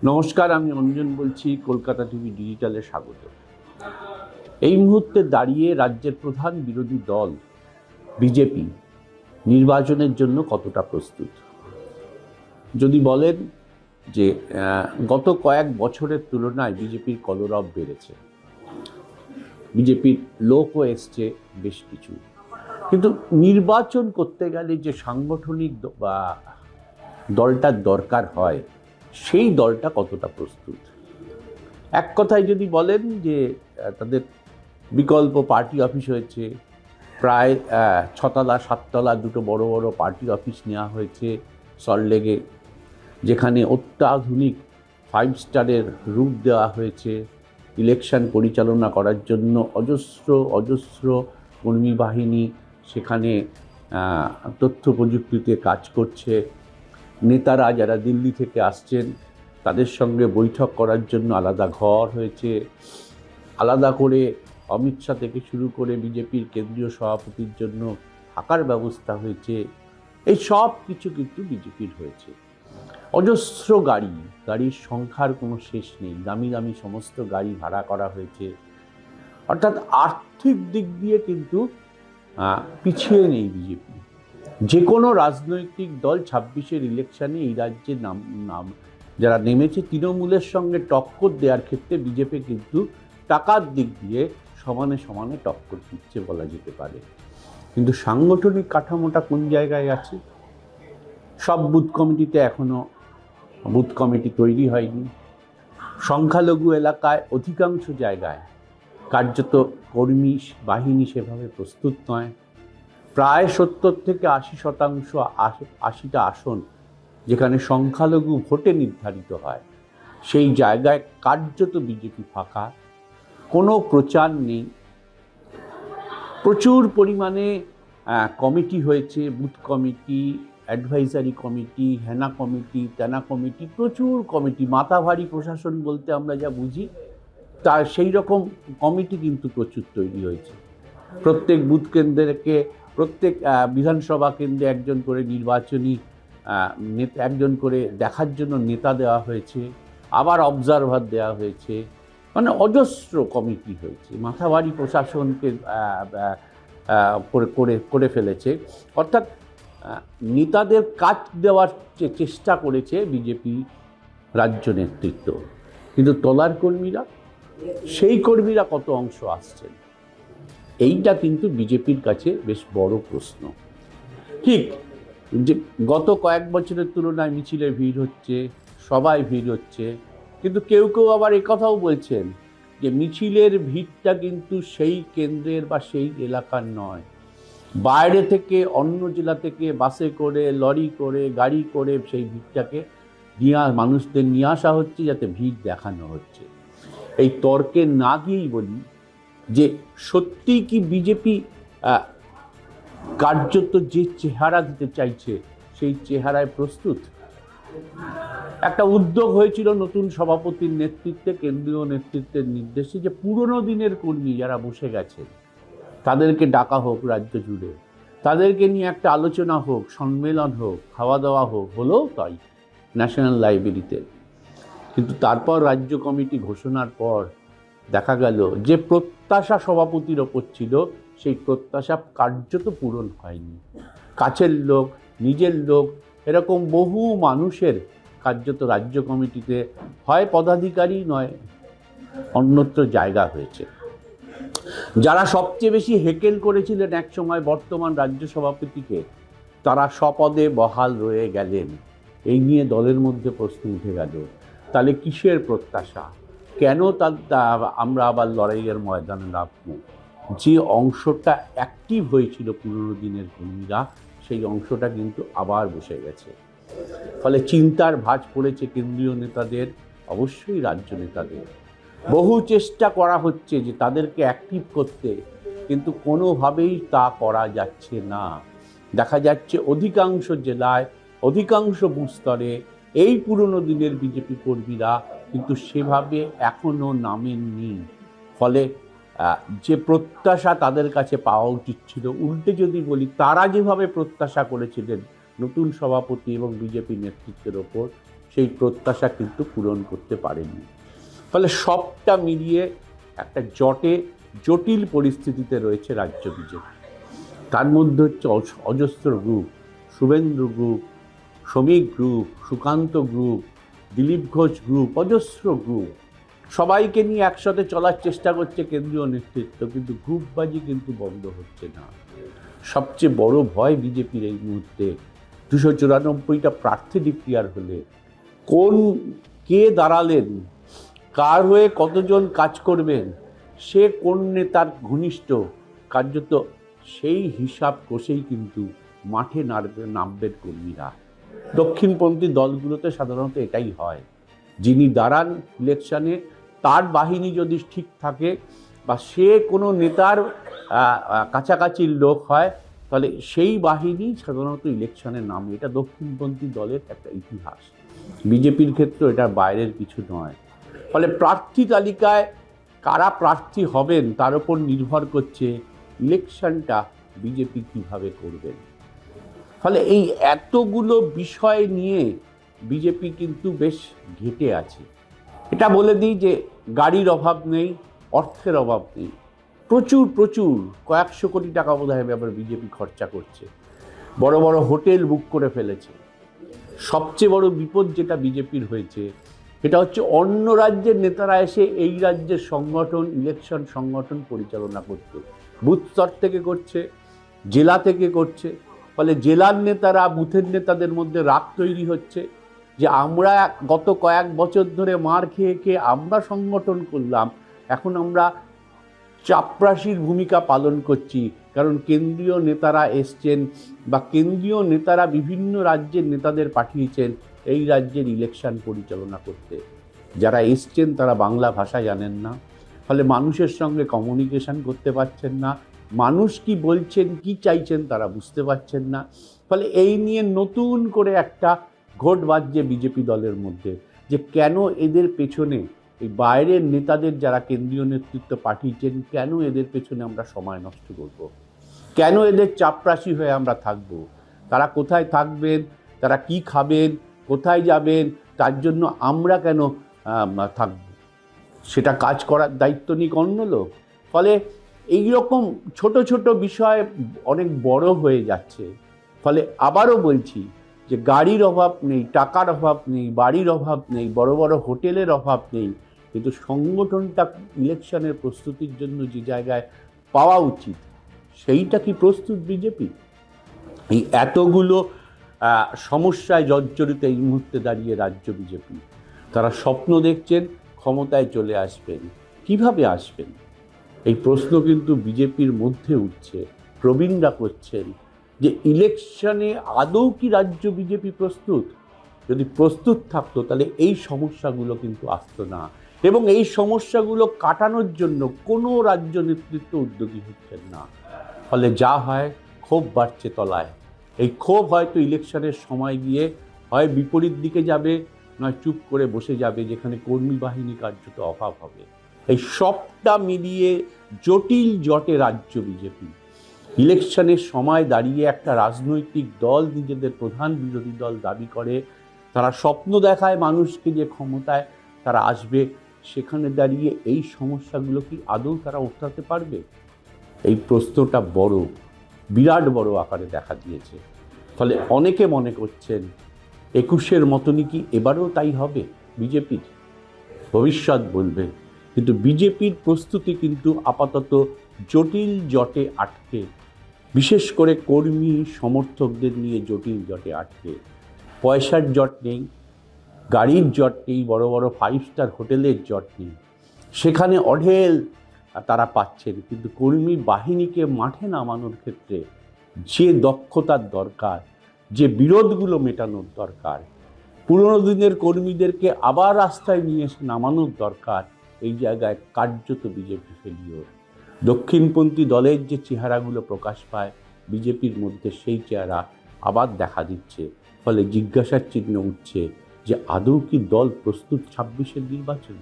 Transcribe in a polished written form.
নমস্কার, আমি অঞ্জন বলছি। কলকাতা টিভি ডিজিটালে স্বাগত। এই মুহূর্তে দাঁড়িয়ে রাজ্যের প্রধান বিরোধী দল বিজেপি নির্বাচনের জন্য কতটা প্রস্তুত? যদি বলেন যে গত কয়েক বছরের তুলনায় বিজেপির কলরব বেড়েছে, বিজেপির লোকও এসছে বেশ কিছু, কিন্তু নির্বাচন করতে গেলে যে সাংগঠনিক বা দলটার দরকার হয়, সেই দলটা কতটা প্রস্তুত? এক কথায় যদি বলেন যে তাদের বিকল্প পার্টি অফিস হয়েছে, প্রায় 6তলা 7তলা দুটো বড় বড় পার্টি অফিস নেওয়া হয়েছে সল্টলেকে, যেখানে অত্যাধুনিক 5 স্টারের রূপ দেওয়া হয়েছে। ইলেকশন পরিচালনা করার জন্য অজস্র কর্মী বাহিনী সেখানে তথ্য প্রযুক্তিতে কাজ করছে। নেতারা যারা দিল্লি থেকে আসছেন তাদের সঙ্গে বৈঠক করার জন্য আলাদা ঘর হয়েছে, আলাদা করে অমিত শাহ থেকে শুরু করে বিজেপির কেন্দ্রীয় সভাপতির জন্য থাকার ব্যবস্থা হয়েছে। এই সব কিছু কিন্তু বিজেপির হয়েছে। অজস্র গাড়ির সংখ্যার কোনো শেষ নেই, দামি দামি সমস্ত গাড়ি ভাড়া করা হয়েছে। অর্থাৎ আর্থিক দিক দিয়ে কিন্তু পিছিয়ে নেই বিজেপি। যে কোনো রাজনৈতিক দল 26-এর ইলেকশানে এই রাজ্যে নাম যারা নেমেছে, তৃণমূলের সঙ্গে টক্কর দেওয়ার ক্ষেত্রে বিজেপি কিন্তু টাকার দিক দিয়ে সমানে সমানে টক্কর দিচ্ছে বলা যেতে পারে। কিন্তু সাংগঠনিক কাঠামোটা কোন জায়গায় আছে? সব বুথ কমিটিতে এখনও বুথ কমিটি তৈরি হয়নি। সংখ্যালঘু এলাকায় অধিকাংশ জায়গায় কার্যত কর্মী বাহিনী সেভাবে প্রস্তুত নয়। প্রায় 70 থেকে 80%, 80টা আসন যেখানে সংখ্যালঘু ভোটে নির্ধারিত হয়, সেই জায়গায় কার্যত বিজেপি ফাঁকা, কোনো প্রচার নেই। প্রচুর পরিমাণে কমিটি হয়েছে, বুথ কমিটি, অ্যাডভাইজারি কমিটি, হেনা কমিটি, তেনা কমিটি, প্রচুর কমিটি। মাথাভারী প্রশাসন বলতে আমরা যা বুঝি তার সেই রকম কমিটি কিন্তু প্রচুর তৈরি হয়েছে। প্রত্যেক বুথ কেন্দ্রকে, প্রত্যেক বিধানসভা কেন্দ্রে একজন করে নির্বাচনী একজন করে দেখার জন্য নেতা দেওয়া হয়েছে, আবার অবজারভার দেওয়া হয়েছে। মানে অজস্র কমিটি হয়েছে, মাথাভারী প্রশাসনকে করে ফেলেছে। অর্থাৎ নেতাদের কাজ দেওয়ার চেষ্টা করেছে বিজেপি রাজ্য নেতৃত্ব, কিন্তু তলার কর্মীরা, সেই কর্মীরা কত অংশ আসছেন, এইটা কিন্তু বিজেপির কাছে বেশ বড় প্রশ্ন। ঠিক যে গত কয়েক বছরের তুলনায় মিছিলে ভিড় হচ্ছে, সবাই ভিড় হচ্ছে, কিন্তু কেউ কেউ আবার একথাও বলছেন যে মিছিলের ভিড়টা কিন্তু সেই কেন্দ্রের বা সেই এলাকার নয়, বাইরে থেকে, অন্য জেলা থেকে বাসে করে, লরি করে, গাড়ি করে সেই ভিড়টাকে মানুষদের নিয়ে আসা হচ্ছে, যাতে ভিড় দেখানো হচ্ছে। এই তর্কে না গিয়েই বলি যে সত্যি কি বিজেপি কার্যত যে চেহারা দিতে চাইছে সেই চেহারায় প্রস্তুত? একটা উদ্যোগ হয়েছিল নতুন সভাপতির নেতৃত্বে, কেন্দ্রীয় নেতৃত্বের নির্দেশে, যে পুরনো দিনের কর্মী যারা বসে গেছেন তাদেরকে ডাকা হোক রাজ্য জুড়ে, তাদেরকে নিয়ে একটা আলোচনা হোক, সম্মেলন হোক, খাওয়া দাওয়া হোক। হলো তাই ন্যাশনাল লাইব্রেরিতে। কিন্তু তারপর রাজ্য কমিটি ঘোষণার পর দেখা গেল যে প্রত্যাশা সভাপতির ওপর ছিল, সেই প্রত্যাশা কার্যত পূরণ হয়নি। কাছের লোক, নিজের লোক, এরকম বহু মানুষের কার্যত রাজ্য কমিটিতে হয় পদাধিকারী নয় অন্যত্র জায়গা হয়েছে। যারা সবচেয়ে বেশি হেকেল করেছিলেন একসময় বর্তমান রাজ্য সভাপতিকে, তারা স্বপদে বহাল রয়ে গেলেন। এই নিয়ে দলের মধ্যে প্রশ্ন উঠে গেল, তাহলে কিসের প্রত্যাশা? কেন আমরা আবার লড়াইয়ের ময়দানে নামবো? যে অংশটা অ্যাক্টিভ হয়েছিল পুরনো দিনের কর্মীরা, সেই অংশটা কিন্তু আবার বসে গেছে। ফলে চিন্তার ভাঁজ পড়েছে কেন্দ্রীয় নেতাদের, অবশ্যই রাজ্য নেতাদের। বহু চেষ্টা করা হচ্ছে যে তাদেরকে অ্যাক্টিভ করতে, কিন্তু কোনোভাবেই তা করা যাচ্ছে না। দেখা যাচ্ছে অধিকাংশ জেলায়, অধিকাংশ বুথ স্তরে এই পুরনো দিনের বিজেপি কর্মীরা কিন্তু সেভাবে এখনও নামেননি। ফলে যে প্রত্যাশা তাদের কাছে পাওয়া উচিত ছিল, উল্টে যদি বলি, তারা যেভাবে প্রত্যাশা করেছিলেন নতুন সভাপতি এবং বিজেপি নেতৃত্বের ওপর, সেই প্রত্যাশা কিন্তু পূরণ করতে পারেনি। ফলে সবটা মিলিয়ে একটা জটিল পরিস্থিতিতে রয়েছে রাজ্য বিজেপি। তার মধ্যে হচ্ছে অজস্র গ্রুপ, শুভেন্দু গ্রুপ, শ্রমিক group, Sukanta group, Dilip Ghosh group, অজস্র গ্রুপ, সবাইকে নিয়ে একসাথে চলার চেষ্টা করছে কেন্দ্রীয় নেতৃত্ব, কিন্তু গ্রুপবাজি কিন্তু বন্ধ হচ্ছে না। সবচেয়ে বড় ভয় বিজেপির এই মুহূর্তে 294টা প্রার্থী ডিক্লেয়ার হলে কে দাঁড়ালেন, কার হয়ে কতজন কাজ করবেন, সে কোন নেতার ঘনিষ্ঠ, কার্যত সেই হিসাব কষেই কিন্তু মাঠে নামবেন কর্মীরা। দক্ষিণপন্থী দলগুলোতে সাধারণত এটাই হয়, যিনি দাঁড়ান ইলেকশনে তার বাহিনী যদি ঠিক থাকে বা সে কোনো নেতার কাছাকাছির লোক হয়, তাহলে সেই বাহিনী সাধারণত ইলেকশনে নামে। এটা দক্ষিণপন্থী দলের একটা ইতিহাস। বিজেপির ক্ষেত্রে এটার বাইরের কিছু নয়। ফলে প্রার্থী তালিকায় কারা প্রার্থী হবেন তার উপর নির্ভর করছে ইলেকশনটা বিজেপি কিভাবে করবেন। ফলে এই এতগুলো বিষয় নিয়ে বিজেপি কিন্তু বেশ ঘেটে আছে। এটা বলে দিই যে গাড়ির অভাব নেই, অর্থের অভাব নেই, প্রচুর কয়েকশো কোটি টাকা বোধহয় ব্যাপার বিজেপি খরচা করছে, বড় বড় হোটেল বুক করে ফেলেছে। সবচেয়ে বড় বিপদ যেটা বিজেপির হয়েছে এটা হচ্ছে অন্য রাজ্যের নেতারা এসে এই রাজ্যের ইলেকশন সংগঠন পরিচালনা করতে বুথ স্তর থেকে করছে, জেলা থেকে করছে। ফলে জেলার নেতারা বুথের নেতাদের মধ্যে রাগ তৈরি হচ্ছে যে আমরা গত কয়েক বছর ধরে মার খেয়ে আমরা সংগঠন করলাম, এখন আমরা চাপরাশির ভূমিকা পালন করছি, কারণ কেন্দ্রীয় নেতারা এসছেন বা কেন্দ্রীয় নেতারা বিভিন্ন রাজ্যের নেতাদের পাঠিয়েছেন এই রাজ্যের ইলেকশন পরিচালনা করতে। যারা এসছেন তারা বাংলা ভাষা জানেন না, ফলে মানুষের সঙ্গে কমিউনিকেশন করতে পারছেন না, মানুষ কি বলছেন কি চাইছেন তারা বুঝতে পারছেন না। ফলে এই নিয়ে নতুন করে একটা ঘোট বাজছে বিজেপি দলের মধ্যে যে কেন এদের পেছনে এই বাইরের নেতাদের যারা কেন্দ্রীয় নেতৃত্ব পাঠিয়েছেন, কেন এদের পেছনে আমরা সময় নষ্ট করব, কেন এদের চাপরাশি হয়ে আমরা থাকব, তারা কোথায় থাকবেন, তারা কি খাবেন, কোথায় যাবেন, তার জন্য আমরা কেন থাকব, সেটা কাজ করার দায়িত্ব নিক অন্য লোক। ফলে এইরকম ছোট বিষয় অনেক বড় হয়ে যাচ্ছে। ফলে আবারও বলছি যে গাড়ির অভাব নেই, টাকার অভাব নেই, বাড়ির অভাব নেই, বড় বড় হোটেলের অভাব নেই, কিন্তু সংগঠনটা ইলেকশনের প্রস্তুতির জন্য যে জায়গায় পাওয়া উচিত সেইটা কি প্রস্তুত বিজেপি? এই এতগুলো সমস্যায় জর্জরিত এই মুহূর্তে দাঁড়িয়ে রাজ্য বিজেপি, তারা স্বপ্ন দেখছেন ক্ষমতায় চলে আসবেন। কিভাবে আসবেন এই প্রশ্ন কিন্তু বিজেপির মধ্যে উঠছে। প্রবীণরা করছেন যে ইলেকশনে আদৌ কি রাজ্য বিজেপি প্রস্তুত? যদি প্রস্তুত থাকতো তাহলে এই সমস্যাগুলো কিন্তু আসতো না, এবং এই সমস্যাগুলো কাটানোর জন্য কোনো রাজ্য নেতৃত্ব উদ্যোগী হচ্ছেন না। ফলে যা হয়, ক্ষোভ বাড়ছে তলায়। এই ক্ষোভ হয়তো ইলেকশনের সময় গিয়ে হয় বিপরীত দিকে যাবে, নয় চুপ করে বসে যাবে, যেখানে কর্মী বাহিনী কার্যত অভাব হবে। এই সবটা মিলিয়ে জটিল জটে রাজ্য বিজেপি। ইলেকশনের সময় দাঁড়িয়ে একটা রাজনৈতিক দল নিজেদের প্রধান বিরোধী দল দাবি করে, তারা স্বপ্ন দেখায় মানুষকে যে ক্ষমতায় তারা আসবে, সেখানে দাঁড়িয়ে এই সমস্যাগুলো কি আদৌ তারা উঠাতে পারবে? এই প্রশ্নটা বিরাট বড় আকারে দেখা দিয়েছে। ফলে অনেকে মনে করছেন 21-এর মতনই কি এবারেও তাই হবে বিজেপির? ভবিষ্যৎ বলবে। কিন্তু বিজেপির প্রস্তুতি কিন্তু আপাতত জটিল জটে আটকে, বিশেষ করে কর্মী সমর্থকদের নিয়ে জটিল জটে আটকে। পয়সার জট নেই, গাড়ির জট নেই, বড় বড় 5 স্টার হোটেলের জট নেই, সেখানে অঢেল তারা পাচ্ছেন। কিন্তু কর্মী বাহিনীকে মাঠে নামানোর ক্ষেত্রে যে দক্ষতার দরকার, যে বিরোধগুলো মেটানোর দরকার, পুরনো দিনের কর্মীদেরকে আবার রাস্তায় নিয়ে এসে নামানোর দরকার, এই জায়গায় কার্যত বিজেপি ফেলিওর। দক্ষিণপন্থী দলের যে চেহারাগুলো প্রকাশ পায় বিজেপির মধ্যে, সেই চেহারা আবার দেখা দিচ্ছে। ফলে জিজ্ঞাসার চিহ্ন উঠছে যে আদৌ কি দল প্রস্তুত 26-এর নির্বাচন?